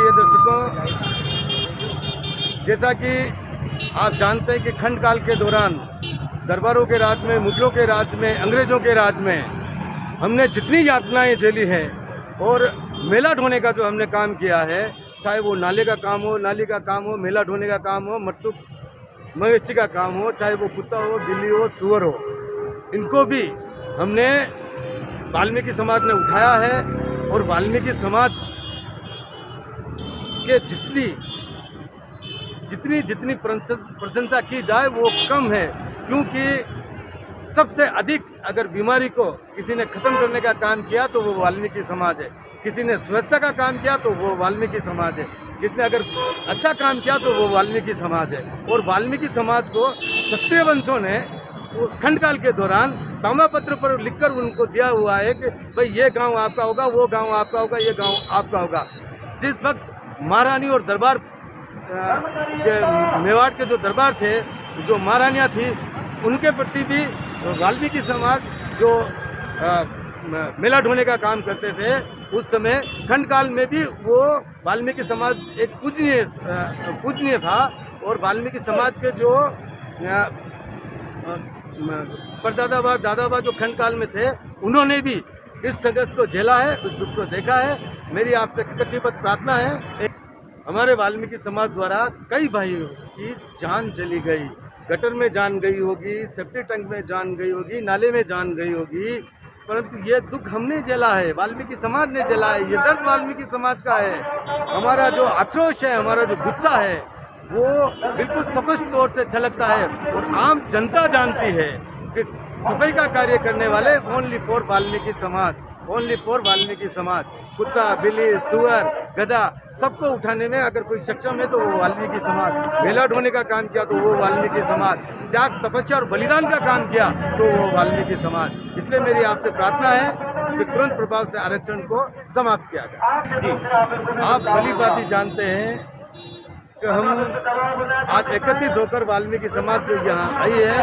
प्रिय दर्शकों, जैसा कि आप जानते हैं कि खंड काल के दौरान दरबारों के राज में, मुगलों के राज में, अंग्रेज़ों के राज में हमने जितनी यातनाएं झेली हैं और मेला ढोने का जो हमने काम किया है, चाहे वो नाले का काम हो, नाली का काम हो, मेला ढोने का काम हो, मट्टू मवेशी का काम हो, चाहे वो कुत्ता हो, बिल्ली हो, सुअर हो, इनको भी हमने वाल्मीकि समाज ने उठाया है। और वाल्मीकि समाज के जितनी प्रशंसा की जाए वो कम है, क्योंकि सबसे अधिक अगर बीमारी को किसी ने ख़त्म करने का काम किया तो वो वाल्मीकि समाज है, किसी ने स्वच्छता का काम किया तो वो वाल्मीकि समाज है, किसने अगर अच्छा काम किया तो वो वाल्मीकि समाज है। और वाल्मीकि समाज को क्षत्रिय वंशों ने खंड काल के दौरान ताम्रपत्र पर लिखकर उनको दिया हुआ है कि भाई ये गांव आपका होगा, वो गांव आपका होगा, ये गांव आपका होगा। जिस वक्त महारानी और दरबार मेवाड़ के जो दरबार थे, जो महारानियाँ थी, उनके प्रति भी वाल्मीकि समाज जो मेला ढोने का काम करते थे, उस समय खंड काल में भी वो वाल्मीकि समाज एक पूजनीय था। और वाल्मीकि समाज के जो परदादा दादाबा जो खंड काल में थे, उन्होंने भी इस संघर्ष को झेला है, उस दुख को देखा है। मेरी आपसे कटिबद्ध प्रार्थना है, हमारे वाल्मीकि समाज द्वारा कई भाइयों की जान चली गई, गटर में जान गई होगी, सेप्टिक टैंक में जान गई होगी, नाले में जान गई होगी, परंतु ये दुख हमने झेला है, वाल्मीकि समाज ने झेला है। ये दर्द वाल्मीकि समाज का है। हमारा जो आक्रोश है, हमारा जो गुस्सा है, वो बिल्कुल स्पष्ट तौर से झलकता है। और आम जनता जानती है कि सफाई का कार्य करने वाले ओनली फॉर वाल्मीकि समाज, ओनली फॉर वाल्मीकि समाज। कुत्ता, बिल्ली, सुअर, गधा, सबको उठाने में अगर कोई सक्षम है तो वो वाल्मीकि समाज। मेला ढोने का काम किया तो वो वाल्मीकि समाज। त्याग, तपस्या और बलिदान का काम किया तो वो वाल्मीकि समाज। इसलिए मेरी आपसे प्रार्थना है कि तुरंत प्रभाव से आरक्षण को समाप्त किया जाए। जी, आप भली भांति जानते हैं कि हम आज एकत्रित होकर वाल्मीकि समाज जो यहाँ आई है,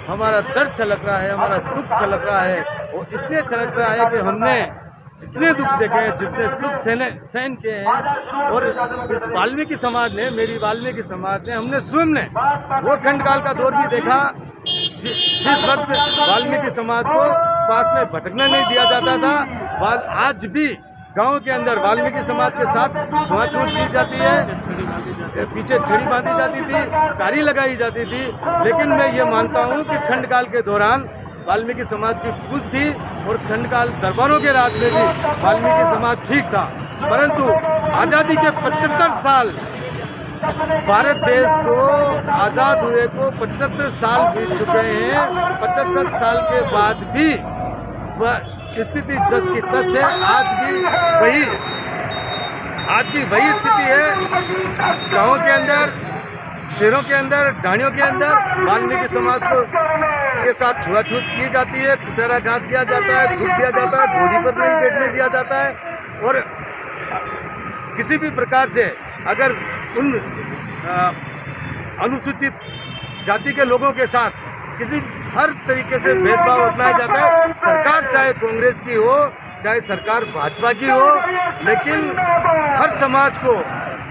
हमारा दर्द छलक रहा है, हमारा दुख छलक रहा है। और इसलिए छलक रहा है कि हमने जितने दुख देखे हैं, जितने दुख सहन किए हैं, और इस वाल्मीकि समाज ने, मेरी वाल्मीकि समाज ने, हमने स्वयं ने वो खंड काल का दौर भी देखा जिस वक्त वाल्मीकि समाज को पास में भटकने नहीं दिया जाता था। आज भी गांव के अंदर वाल्मीकि समाज के साथ छुआछूत की जाती है, पीछे छड़ी बांधी जाती थी, तारी लगाई जाती थी। लेकिन मैं ये मानता हूँ कि खंड काल के दौरान वाल्मीकि समाज की पूछ थी, और खंड काल दरबारों के राज में भी वाल्मीकि समाज ठीक था। परंतु आज़ादी के 75 साल, भारत देश को आज़ाद हुए को 75 साल बीत चुके हैं। 75 साल के बाद भी स्थिति जस की तस है। आज भी वही स्थिति है। गाँव के अंदर, शहरों के अंदर, ढाणियों के अंदर वाल्मीकि समाज को के साथ छुआछूत की जाती है, कुटेराघात किया जाता है, दुख दिया जाता है, घोड़ी पर नहीं बैठने दिया जाता है। और किसी भी प्रकार से अगर उन अनुसूचित जाति के लोगों के साथ हर तरीके से भेदभाव अपनाया जाता है। सरकार चाहे कांग्रेस की हो, चाहे सरकार भाजपा की हो, लेकिन हर समाज को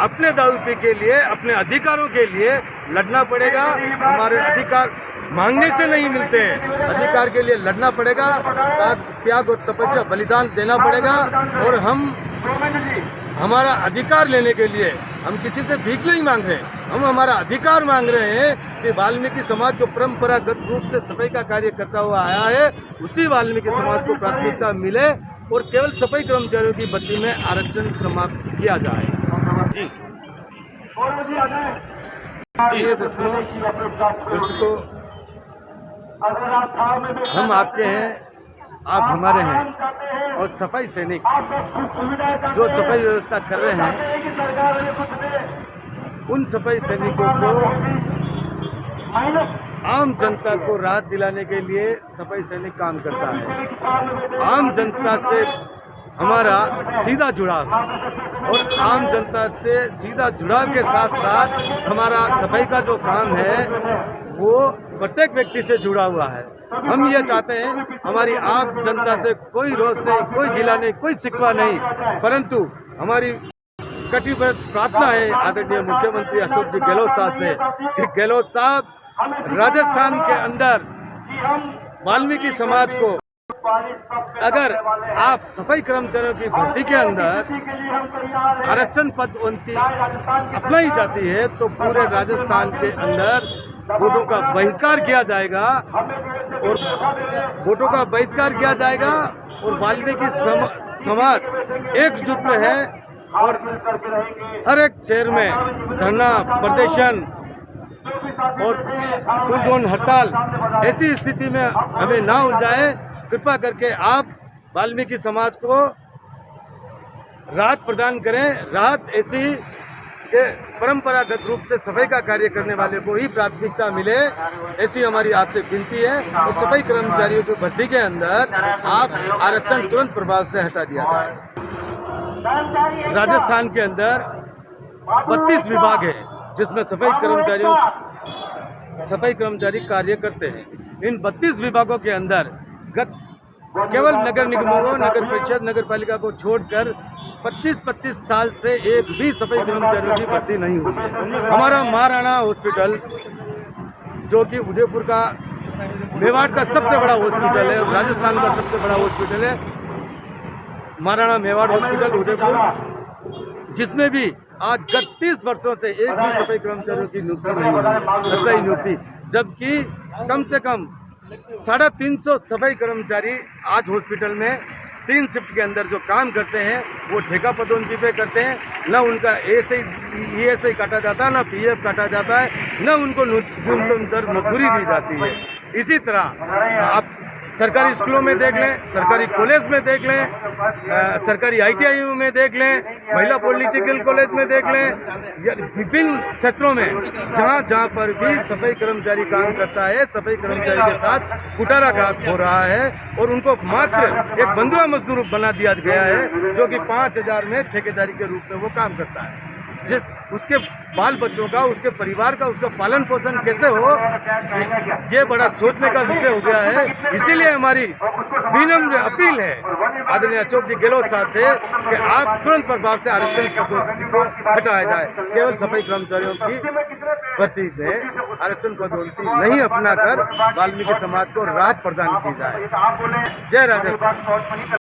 अपने दायित्व के लिए, अपने अधिकारों के लिए लड़ना पड़ेगा। हमारे अधिकार मांगने से नहीं मिलते, अधिकार के लिए लड़ना पड़ेगा, त्याग और तपस्या, बलिदान देना पड़ेगा। और हम हमारा अधिकार लेने के लिए हम किसी से भीख नहीं मांग रहे, हम हमारा अधिकार मांग रहे हैं कि वाल्मीकि समाज जो परंपरागत रूप से सफाई का कार्य करता हुआ आया है, उसी वाल्मीकि समाज को प्राथमिकता मिले और केवल सफाई कर्मचारियों की भर्ती में आरक्षण समाप्त किया जाए। जी जी दोस्तों, हम आपके हैं, आप हमारे हैं। और सफाई सैनिक जो सफाई व्यवस्था कर रहे हैं, उन सफाई सैनिकों को, आम जनता को राहत दिलाने के लिए सफाई सैनिक काम करता है। आम जनता से हमारा सीधा जुड़ाव, और आम जनता से सीधा जुड़ाव के साथ साथ हमारा सफाई का जो काम है वो प्रत्येक व्यक्ति से जुड़ा हुआ है। हम ये चाहते हैं, हमारी आम जनता से कोई रोष नहीं, कोई गिला नहीं, कोई शिकवा नहीं, परंतु हमारी कटिबद्ध प्रार्थना है आदरणीय मुख्यमंत्री अशोक जी गहलोत साहब से कि गहलोत साहब राजस्थान के अंदर वाल्मीकि समाज को अगर आप सफाई कर्मचारियों की भर्ती के अंदर आरक्षण पदोन्नति अपनाई जाती है तो पूरे राजस्थान के अंदर वोटों का बहिष्कार किया जाएगा और वाल्मीकि समाज एकजुट है और हर एक शहर में धरना प्रदर्शन और कुल हड़ताल ऐसी स्थिति में हमें ना उलझाए। कृपा करके आप वाल्मीकि समाज को राहत प्रदान करें। राहत ऐसी कि परंपरागत रूप से सफाई का कार्य करने वाले को ही प्राथमिकता मिले, ऐसी हमारी आपसे विनती है। और सफाई कर्मचारियों की भर्ती के अंदर आप आरक्षण तुरंत प्रभाव से हटा दिया जाए। राजस्थान के अंदर 32 विभाग है जिसमें सफाई कर्मचारी कार्य करते हैं। इन 32 विभागों के अंदर केवल नगर निगमों को, नगर परिषद, नगर पालिका को छोड़कर 25-25 साल से एक भी सफाई कर्मचारियों की भर्ती नहीं हुई। हमारा महाराणा हॉस्पिटल जो कि उदयपुर का, मेवाड़ का सबसे बड़ा हॉस्पिटल है और राजस्थान का सबसे बड़ा हॉस्पिटल है महाराणा मेवाड़ हॉस्पिटल उदयपुर, जिसमें भी आज 31 वर्षों से एक भी सफाई कर्मचारियों की नियुक्ति नहीं हुई, अस्थायी नियुक्ति, जबकि कम से कम 350 सफाई कर्मचारी आज हॉस्पिटल में 3 शिफ्ट के अंदर जो काम करते हैं वो ठेका पदोन्नति पे करते हैं। न उनका ESI काटा जाता है, न PF काटा जाता है, न उनको न्यूनतम दर मजदूरी दी जाती है। इसी तरह आप सरकारी स्कूलों में देख लें, सरकारी कॉलेज में देख लें, सरकारी ITI में देख लें, महिला पॉलिटेक्निकल कॉलेज में देख लें, विभिन्न क्षेत्रों में जहाँ पर भी सफाई कर्मचारी काम करता है, सफाई कर्मचारी के साथ कुटाराघात हो रहा है और उनको मात्र एक बंधुआ मजदूर बना दिया गया है जो कि 5,000 में ठेकेदारी के रूप में वो काम करता है। उसके बाल बच्चों का, उसके परिवार का, उसका पालन पोषण कैसे हो, ये बड़ा सोचने का विषय हो गया है। इसीलिए हमारी विनम्र अपील है आदरणीय अशोक जी गहलोत साहब से कि आप तुरंत प्रभाव से आरक्षण को हटाया जाए। केवल सफाई कर्मचारियों की भर्ती में आरक्षण पदोन्नति नहीं अपनाकर वाल्मीकि समाज को राहत प्रदान की जाए। जय राजस्थान।